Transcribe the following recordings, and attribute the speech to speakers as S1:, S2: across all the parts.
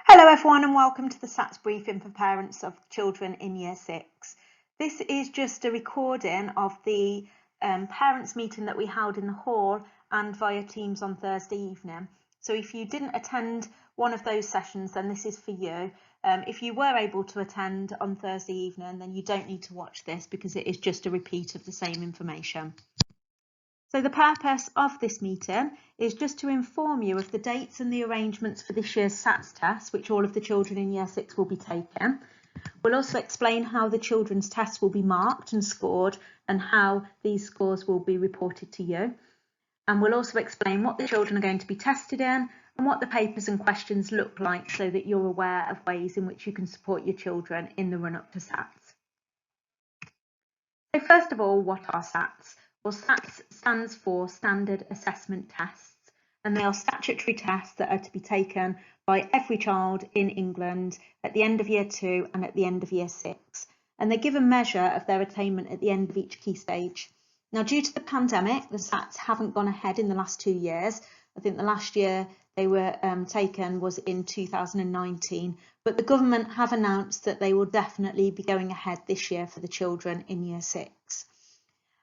S1: Hello everyone and welcome to the SATS briefing for parents of children in Year 6. This is just a recording of the parents meeting that we held in the hall and via Teams on Thursday evening. So if you didn't attend one of those sessions, then this is for you. If you were able to attend on Thursday evening, then you don't need to watch this because it is just a repeat of the same information. So the purpose of this meeting is just to inform you of the dates and the arrangements for this year's SATS test, which all of the children in Year 6 will be taking. We'll also explain how the children's tests will be marked and scored and how these scores will be reported to you. And we'll also explain what the children are going to be tested in and what the papers and questions look like so that you're aware of ways in which you can support your children in the run-up to SATS. So first of all, what are SATs? Well, SATs stands for Standard Assessment Tests, and they are statutory tests that are to be taken by every child in England at the end of Year 2 and at the end of Year 6. And they give a measure of their attainment at the end of each key stage. Now, due to the pandemic, the SATs haven't gone ahead in the last 2 years. I think the last year they were taken was in 2019, but the government have announced that they will definitely be going ahead this year for the children in Year 6.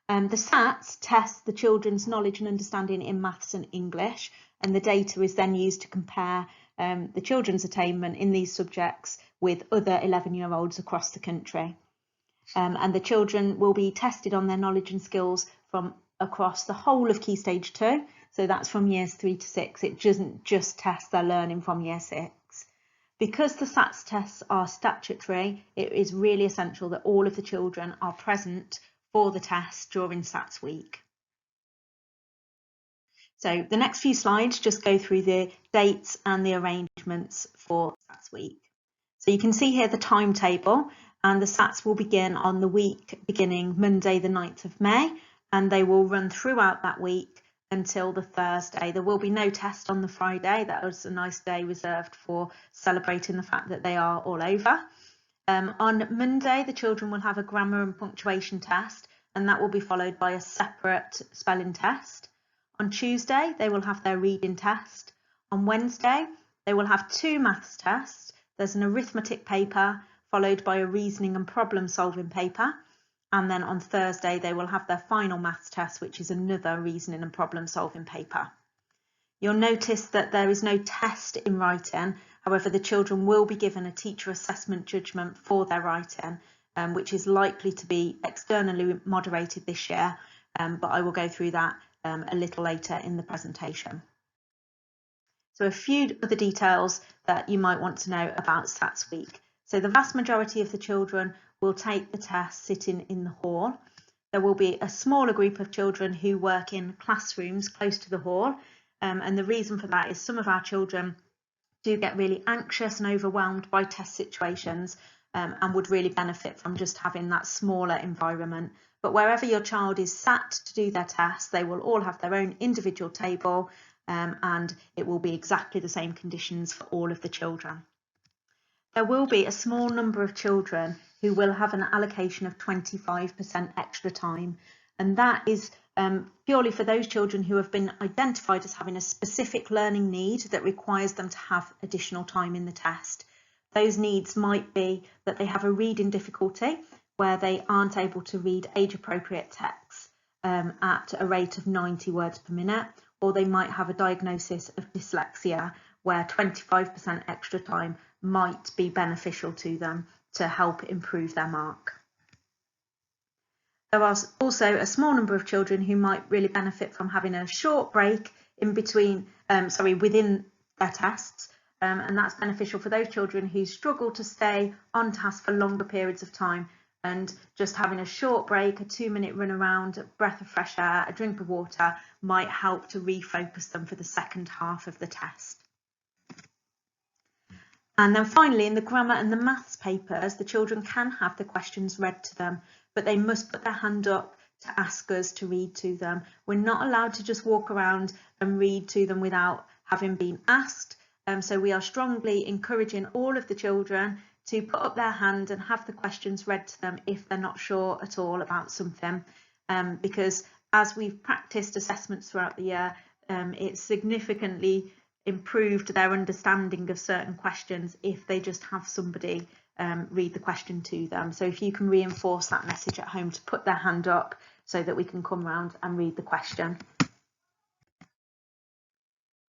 S1: The SATs test the children's knowledge and understanding in maths and English, and the data is then used to compare the children's attainment in these subjects with other 11-year-olds across the country. And the children will be tested on their knowledge and skills from across the whole of Key Stage 2, so that's from Years 3 to 6. It doesn't just test their learning from Year 6. Because the SATs tests are statutory, it is really essential that all of the children are present for the test during SATs week. So the next few slides just go through the dates and the arrangements for SATs week. So you can see here the timetable, and the SATs will begin on the week beginning Monday the 9th of May, and they will run throughout that week until the Thursday. There will be no test on the Friday. That was a nice day reserved for celebrating the fact that they are all over. On Monday, the children will have a grammar and punctuation test, and that will be followed by a separate spelling test. On Tuesday, they will have their reading test. On Wednesday, they will have 2 maths tests. There's an arithmetic paper, followed by a reasoning and problem solving paper. And then on Thursday, they will have their final maths test, which is another reasoning and problem solving paper. You'll notice that there is no test in writing. However, the children will be given a teacher assessment judgment for their writing, which is likely to be externally moderated this year, but I will go through that a little later in the presentation. So a few other details that you might want to know about SATs week. So the vast majority of the children will take the test sitting in the hall. There will be a smaller group of children who work in classrooms close to the hall, and the reason for that is some of our children do get really anxious and overwhelmed by test situations and would really benefit from just having that smaller environment. But wherever your child is sat to do their tests, they will all have their own individual table, and it will be exactly the same conditions for all of the children. There will be a small number of children who will have an allocation of 25% extra time, and that is purely for those children who have been identified as having a specific learning need that requires them to have additional time in the test. Those needs might be that they have a reading difficulty where they aren't able to read age-appropriate texts at a rate of 90 words per minute, or they might have a diagnosis of dyslexia where 25% extra time might be beneficial to them to help improve their mark. There are also a small number of children who might really benefit from having a short break in between, within their tests, and that's beneficial for those children who struggle to stay on task for longer periods of time, and just having a short break, a 2-minute run around, a breath of fresh air, a drink of water might help to refocus them for the second half of the test. And then finally, in the grammar and the maths papers, the children can have the questions read to them, but they must put their hand up to ask us to read to them. We're not allowed to just walk around and read to them without having been asked. So we are strongly encouraging all of the children to put up their hand and have the questions read to them if they're not sure at all about something, because as we've practiced assessments throughout the year, it significantly improved their understanding of certain questions if they just have somebody read the question to them. So if you can reinforce that message at home to put their hand up so that we can come round and read the question.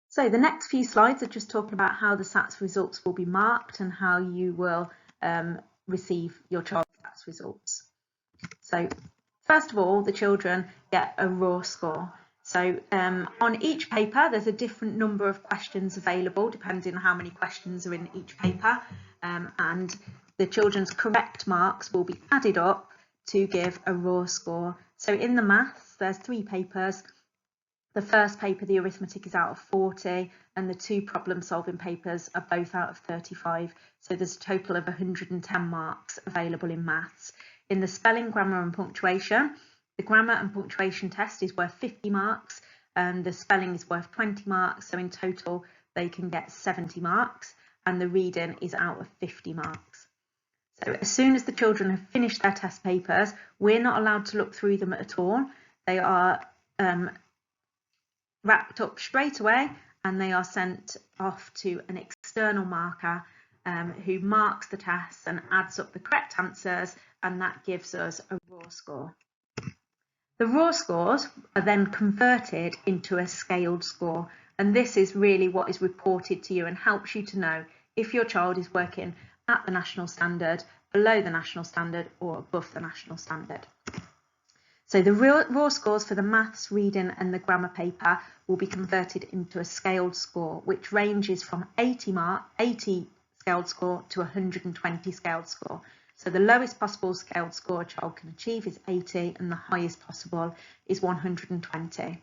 S1: So the next few slides are just talking about how the SATS results will be marked and how you will receive your child's SATS results. So first of all, the children get a raw score. So on each paper, there's a different number of questions available depending on how many questions are in each paper, and the children's correct marks will be added up to give a raw score. So in the maths, there's 3 papers. The first paper, the arithmetic, is out of 40, and the 2 problem-solving papers are both out of 35. So there's a total of 110 marks available in maths. In the spelling, grammar and punctuation, the grammar and punctuation test is worth 50 marks and the spelling is worth 20 marks. So in total, they can get 70 marks, and the reading is out of 50 marks. So as soon as the children have finished their test papers, we're not allowed to look through them at all. They are wrapped up straight away and they are sent off to an external marker who marks the tests and adds up the correct answers, and that gives us a raw score. The raw scores are then converted into a scaled score, and this is really what is reported to you and helps you to know if your child is working at the national standard, below the national standard or above the national standard. So the raw scores for the maths, reading and the grammar paper will be converted into a scaled score, which ranges from 80 scaled score to 120 scaled score. So the lowest possible scaled score a child can achieve is 80 and the highest possible is 120.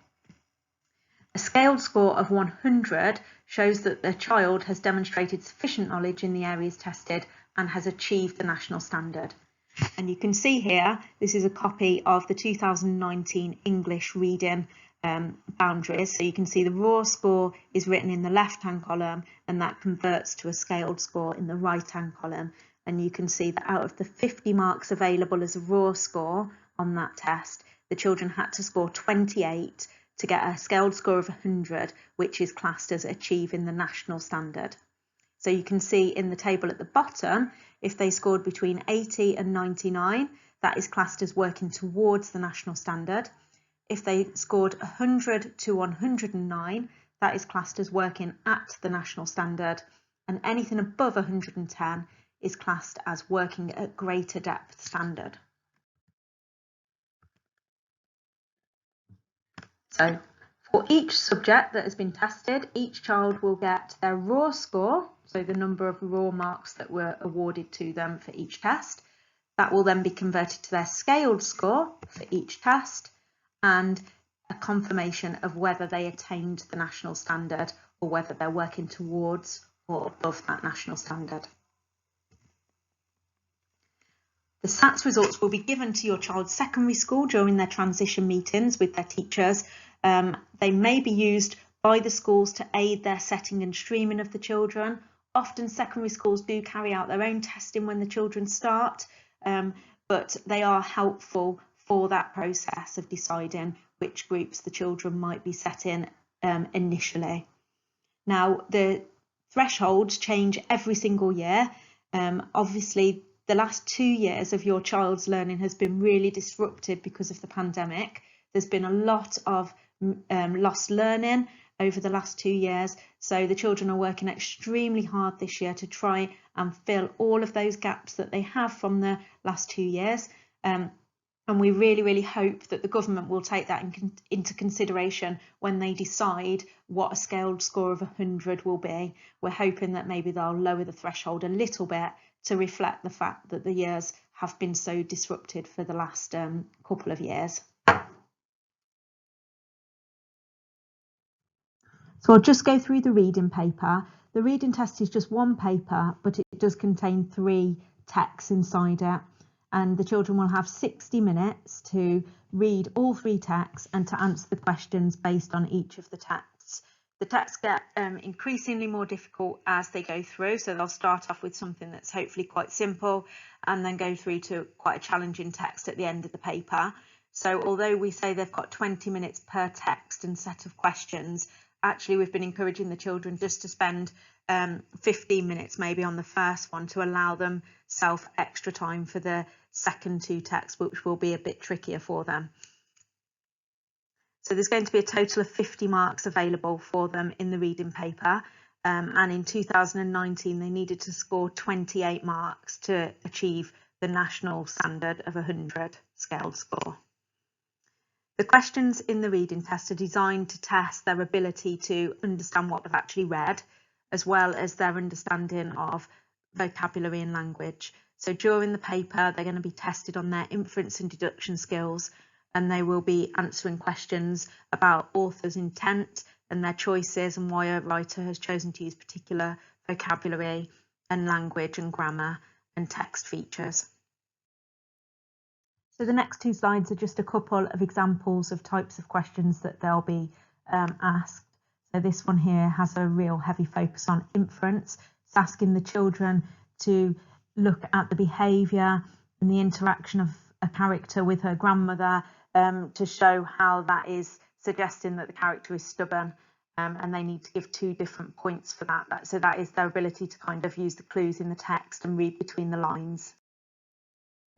S1: A scaled score of 100 shows that the child has demonstrated sufficient knowledge in the areas tested and has achieved the national standard. And you can see here, this is a copy of the 2019 English reading boundaries. So you can see the raw score is written in the left-hand column and that converts to a scaled score in the right-hand column. And you can see that out of the 50 marks available as a raw score on that test, the children had to score 28 to get a scaled score of 100, which is classed as achieving the national standard. So you can see in the table at the bottom, if they scored between 80 and 99, that is classed as working towards the national standard. If they scored 100 to 109, that is classed as working at the national standard. And anything above 110 is classed as working at greater depth standard. So for each subject that has been tested, each child will get their raw score, so the number of raw marks that were awarded to them for each test. That will then be converted to their scaled score for each test and a confirmation of whether they attained the national standard or whether they're working towards or above that national standard. The SATS results will be given to your child's secondary school during their transition meetings with their teachers. They may be used by the schools to aid their setting and streaming of the children. Often secondary schools do carry out their own testing when the children start, but they are helpful for that process of deciding which groups the children might be set in initially. Now, the thresholds change every single year. Obviously, the last 2 years of your child's learning has been really disrupted because of the pandemic. There's been a lot of lost learning over the last 2 years. So the children are working extremely hard this year to try and fill all of those gaps that they have from the last 2 years. And we really, really hope that the government will take that into consideration when they decide what a scaled score of 100 will be. We're hoping that maybe they'll lower the threshold a little bit to reflect the fact that the years have been so disrupted for the last couple of years. So I'll just go through the reading paper. The reading test is just one paper, but it does contain 3 texts inside it. And the children will have 60 minutes to read all 3 texts and to answer the questions based on each of the texts. The texts get increasingly more difficult as they go through, so they'll start off with something that's hopefully quite simple and then go through to quite a challenging text at the end of the paper. So although we say they've got 20 minutes per text and set of questions, actually we've been encouraging the children just to spend 15 minutes maybe on the first one to allow themselves extra time for the second two texts, which will be a bit trickier for them. So there's going to be a total of 50 marks available for them in the reading paper, and in 2019 they needed to score 28 marks to achieve the national standard of 100 scaled score. The questions in the reading test are designed to test their ability to understand what they've actually read, as well as their understanding of vocabulary and language. So during the paper, they're going to be tested on their inference and deduction skills, and they will be answering questions about author's intent and their choices and why a writer has chosen to use particular vocabulary and language and grammar and text features. So the next two slides are just a couple of examples of types of questions that they'll be asked. So this one here has a real heavy focus on inference. It's asking the children to look at the behaviour and the interaction of a character with her grandmother to show how that is suggesting that the character is stubborn, and they need to give 2 different points for that. So that is their ability to kind of use the clues in the text and read between the lines.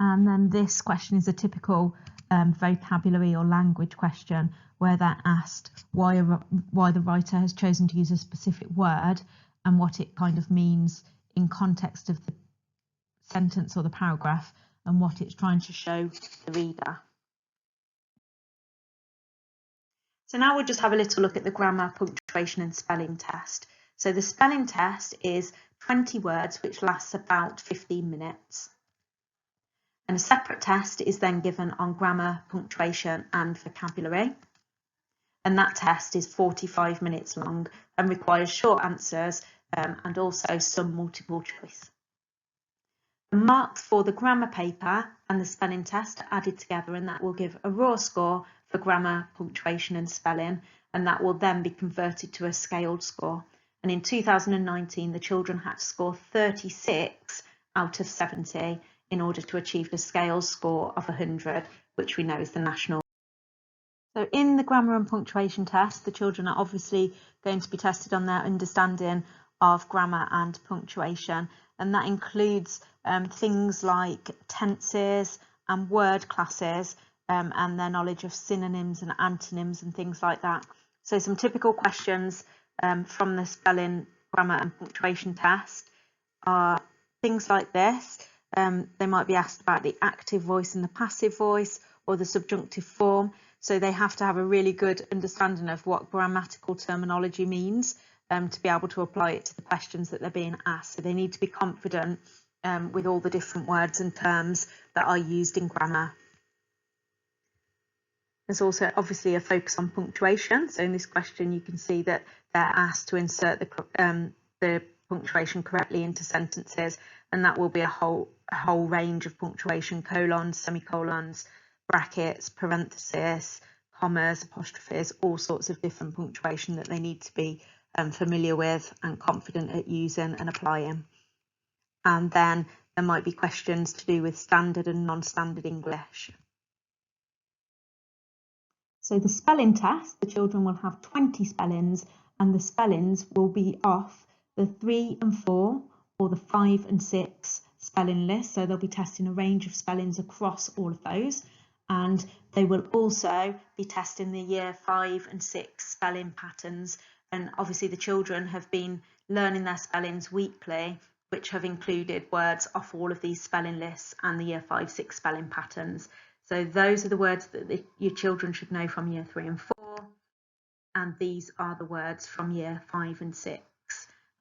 S1: And then this question is a typical vocabulary or language question where they're asked why the writer has chosen to use a specific word and what it kind of means in context of the sentence or the paragraph and what it's trying to show the reader. So now we'll just have a little look at the grammar, punctuation and spelling test. So the spelling test is 20 words which lasts about 15 minutes. And a separate test is then given on grammar, punctuation and vocabulary. And that test is 45 minutes long and requires short answers and also some multiple choice. The marks for the grammar paper and the spelling test are added together, and that will give a raw score for grammar, punctuation and spelling, and that will then be converted to a scaled score. And in 2019 the children had to score 36 out of 70 in order to achieve the scale score of 100, which we know is the national. So in the grammar and punctuation test, the children are obviously going to be tested on their understanding of grammar and punctuation, and that includes things like tenses and word classes and their knowledge of synonyms and antonyms and things like that. So some typical questions from the spelling, grammar and punctuation test are things like this. They might be asked about the active voice and the passive voice or the subjunctive form. So they have to have a really good understanding of what grammatical terminology means to be able to apply it to the questions that they're being asked. So they need to be confident with all the different words and terms that are used in grammar. There's also obviously a focus on punctuation. So in this question you can see that they're asked to insert the punctuation correctly into sentences, and that will be a whole range of punctuation: colons, semicolons, brackets, parentheses, commas, apostrophes, all sorts of different punctuation that they need to be familiar with and confident at using and applying. And then there might be questions to do with standard and non-standard English. So the spelling test, the children will have 20 spellings, and the spellings will be off the 3 and 4 or the 5 and 6 spelling list. So they'll be testing a range of spellings across all of those, and they will also be testing the year 5 and 6 spelling patterns. And obviously the children have been learning their spellings weekly, which have included words off all of these spelling lists and the year 5-6 spelling patterns. So those are the words that your children should know from year 3 and 4, and these are the words from year 5 and 6.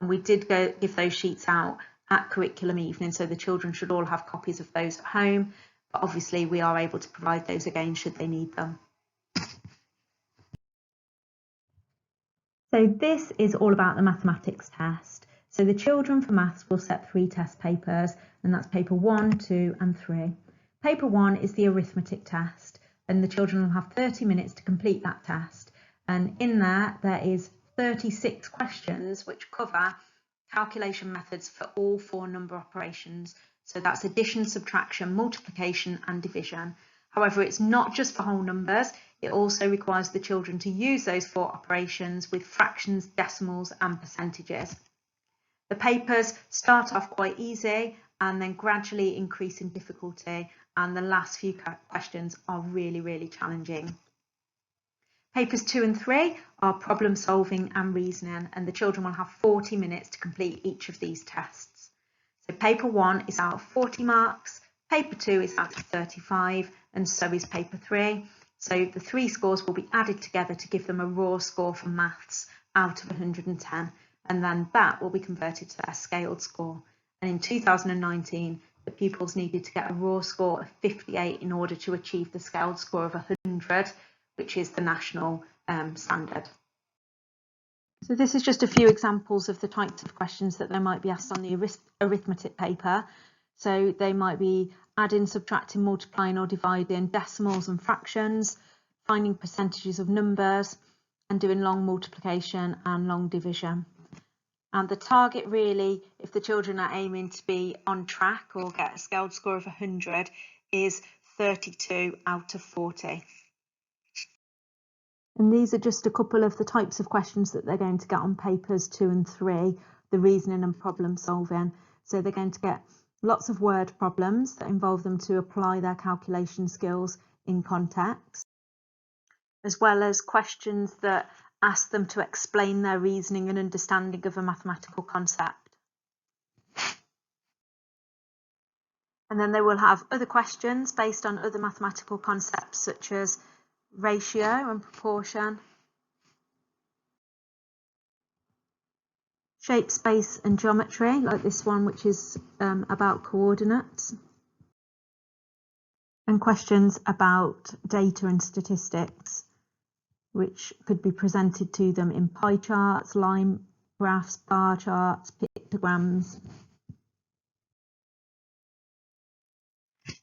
S1: And we did give those sheets out at curriculum evening, so the children should all have copies of those at home, but obviously we are able to provide those again should they need them. So this is all about the mathematics test. So the children for maths will set 3 test papers, and that's paper 1, 2 and 3. Paper 1 is the arithmetic test, and the children will have 30 minutes to complete that test. And in there is 36 questions which cover calculation methods for all 4 number operations. So that's addition, subtraction, multiplication and division. However, it's not just for whole numbers, it also requires the children to use those for operations with fractions, decimals and percentages. The papers start off quite easy and then gradually increase in difficulty, and the last few questions are really challenging. Papers 2 and 3 are problem solving and reasoning, and the children will have 40 minutes to complete each of these tests. So paper 1 is out of 40 marks, paper 2 is out of 35, and so is paper 3. So the 3 scores will be added together to give them a raw score for maths out of 110, and then that will be converted to their scaled score. And in 2019, the pupils needed to get a raw score of 58 in order to achieve the scaled score of 100, which is the national standard. So this is just a few examples of the types of questions that they might be asked on the arithmetic paper. So they might be adding, subtracting, multiplying or dividing decimals and fractions, finding percentages of numbers, and doing long multiplication and long division. And the target really, if the children are aiming to be on track or get a scaled score of 100, is 32 out of 40. And these are just a couple of the types of questions that they're going to get on papers 2 and 3, the reasoning and problem solving. So they're going to get lots of word problems that involve them to apply their calculation skills in context, as well as questions that ask them to explain their reasoning and understanding of a mathematical concept. And then they will have other questions based on other mathematical concepts such as ratio and proportion, shape, space and geometry, like this one, which is about coordinates, and questions about data and statistics, which could be presented to them in pie charts, line graphs, bar charts, pictograms.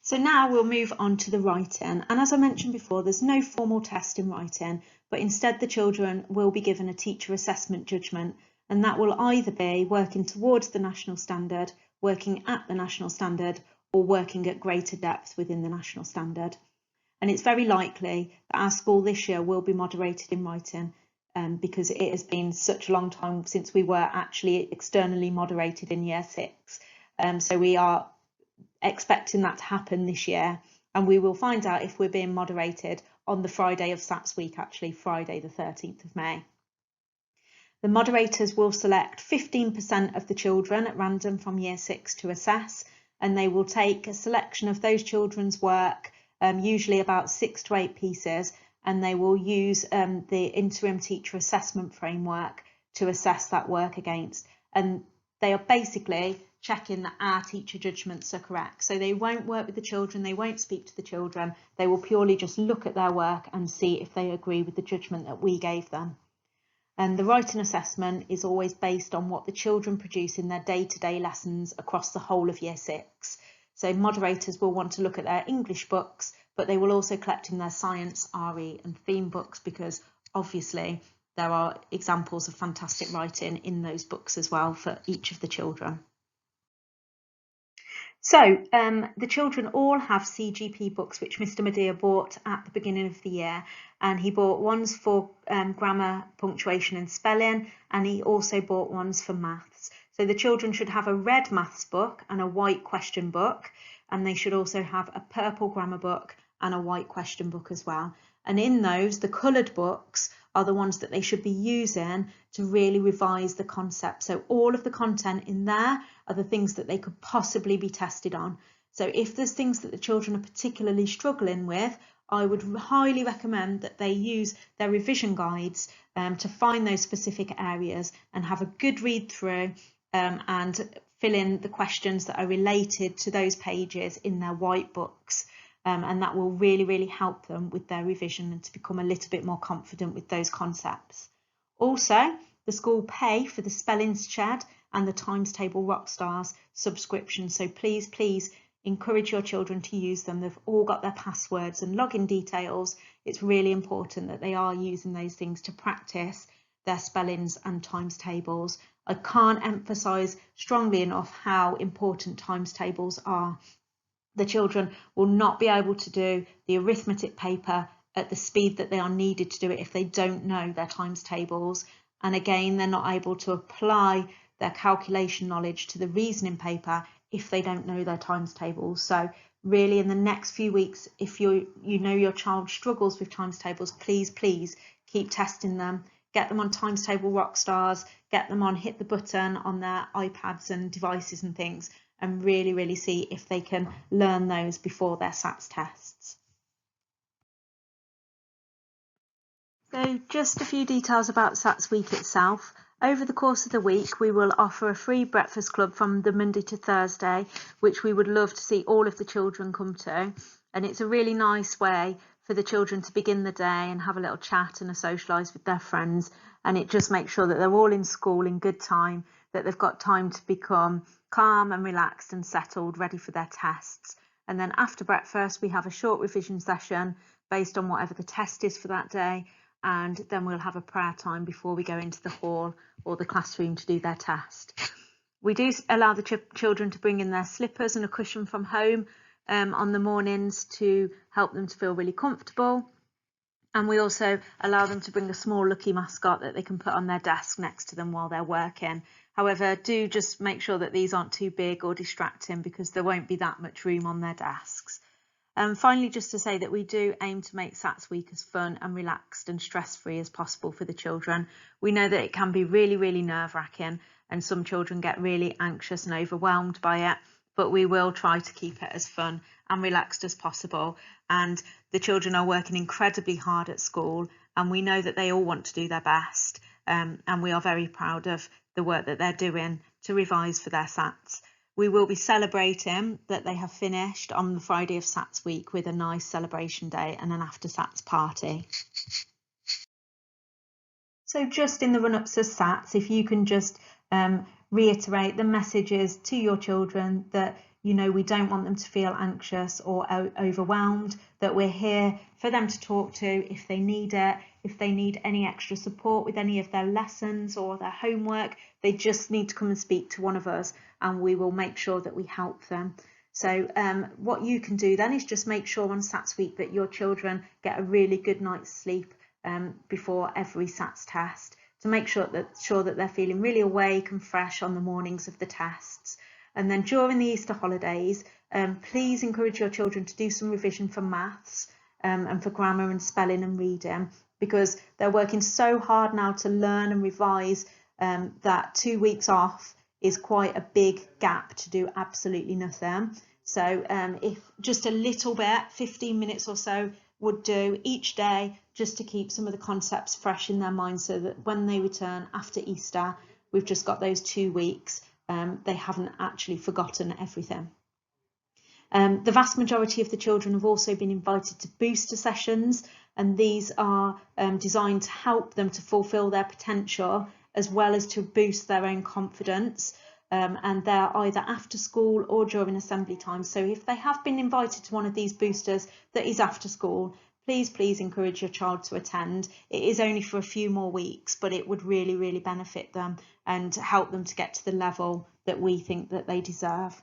S1: So now we'll move on to the writing, and as I mentioned before, there's no formal test in writing, but instead the children will be given a teacher assessment judgment, and that will either be working towards the national standard, working at the national standard, or working at greater depth within the national standard. And it's very likely that our school this year will be moderated in writing, because it has been such a long time since we were actually externally moderated in year 6. So we are expecting that to happen this year, and we will find out if we're being moderated on the Friday of SATS week, actually Friday the 13th of May. The moderators will select 15% of the children at random from year 6 to assess, and they will take a selection of those children's work, usually about 6 to 8 pieces, and they will use the interim teacher assessment framework to assess that work against, and they are basically checking that our teacher judgments are correct. So they won't work with the children, they won't speak to the children, they will purely just look at their work and see if they agree with the judgment that we gave them. And the writing assessment is always based on what the children produce in their day-to-day lessons across the whole of year 6. So moderators will want to look at their English books, but they will also collect in their science, RE and theme books, because obviously there are examples of fantastic writing in those books as well for each of the children. So the children all have CGP books, which Mr. Medea bought at the beginning of the year, and he bought ones for grammar, punctuation and spelling, and he also bought ones for maths. So the children should have a red maths book and a white question book, and they should also have a purple grammar book and a white question book as well. And in those, the coloured books are the ones that they should be using to really revise the concept. So all of the content in there are the things that they could possibly be tested on. So if there's things that the children are particularly struggling with, I would highly recommend that they use their revision guides to find those specific areas and have a good read through and fill in the questions that are related to those pages in their white books. And that will really help them with their revision and to become a little bit more confident with those concepts. Also, the school pay for the Spellings Shed and the Times Table Rockstars subscription, so please encourage your children to use them. They've all got their passwords and login details. It's really important that they are using those things to practice their spellings and times tables. I can't emphasize strongly enough how important times tables are. The children will not be able to do the arithmetic paper at the speed that they are needed to do it if they don't know their times tables. And again, they're not able to apply their calculation knowledge to the reasoning paper if they don't know their times tables. So really, in the next few weeks, if you know your child struggles with times tables, please keep testing them. Get them on Times Table Rockstars, get them on Hit the Button on their iPads and devices and things, and really see if they can learn those before their SATs tests. So just a few details about SATs week itself. Over the course of the week, we will offer a free breakfast club from the Monday to Thursday, which we would love to see all of the children come to. And it's a really nice way for the children to begin the day and have a little chat and socialise with their friends. And it just makes sure that they're all in school in good time, that they've got time to become calm and relaxed and settled, ready for their tests. And then after breakfast, we have a short revision session based on whatever the test is for that day. And then we'll have a prayer time before we go into the hall or the classroom to do their test. We do allow the children to bring in their slippers and a cushion from home on the mornings to help them to feel really comfortable. And we also allow them to bring a small Lucky mascot that they can put on their desk next to them while they're working. However, do just make sure that these aren't too big or distracting, because there won't be that much room on their desks. Finally, just to say that we do aim to make SATs week as fun and relaxed and stress-free as possible for the children. We know that it can be really nerve-wracking, and some children get really anxious and overwhelmed by it, but we will try to keep it as fun and relaxed as possible. And the children are working incredibly hard at school, and we know that they all want to do their best, and we are very proud of the work that they're doing to revise for their SATs. We will be celebrating that they have finished on the Friday of SATs week with a nice celebration day and an after SATs party. So just in the run-ups of SATs, if you can just reiterate the messages to your children that, you know, we don't want them to feel anxious or overwhelmed, that we're here for them to talk to if they need it. If they need any extra support with any of their lessons or their homework, they just need to come and speak to one of us, and we will make sure that we help them. So what you can do then is just make sure on SATs week that your children get a really good night's sleep before every SATs test, to make sure that they're feeling really awake and fresh on the mornings of the tests. And then during the Easter holidays, please encourage your children to do some revision for maths and for grammar and spelling and reading, because they're working so hard now to learn and revise that 2 weeks off is quite a big gap to do absolutely nothing. So if just a little bit, 15 minutes or so would do each day, just to keep some of the concepts fresh in their mind, so that when they return after Easter, we've just got those 2 weeks, they haven't actually forgotten everything. The vast majority of the children have also been invited to booster sessions, and these are designed to help them to fulfil their potential as well as to boost their own confidence. And they're either after school or during assembly time. So if they have been invited to one of these boosters that is after school, please encourage your child to attend. It is only for a few more weeks, but it would really benefit them and help them to get to the level that we think that they deserve.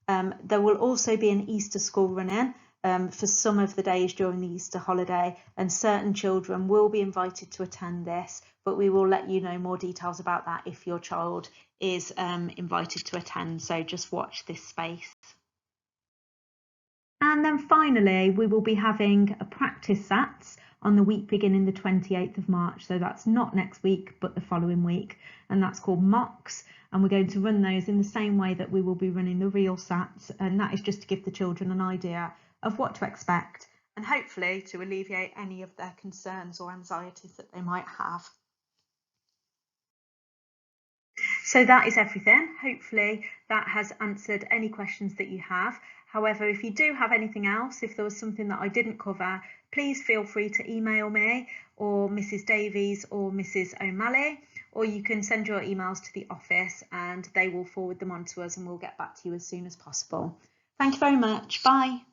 S1: There will also be an Easter school run-in for some of the days during the Easter holiday, and certain children will be invited to attend this, but we will let you know more details about that if your child is invited to attend, so just watch this space. And then finally, we will be having a practice SATs on the week beginning the 28th of March. So that's not next week, but the following week. And that's called mocks. And we're going to run those in the same way that we will be running the real SATs. And that is just to give the children an idea of what to expect, and hopefully to alleviate any of their concerns or anxieties that they might have. So that is everything. Hopefully that has answered any questions that you have. However, if you do have anything else, if there was something that I didn't cover, please feel free to email me or Mrs. Davies or Mrs. O'Malley, or you can send your emails to the office and they will forward them on to us and we'll get back to you as soon as possible. Thank you very much. Bye.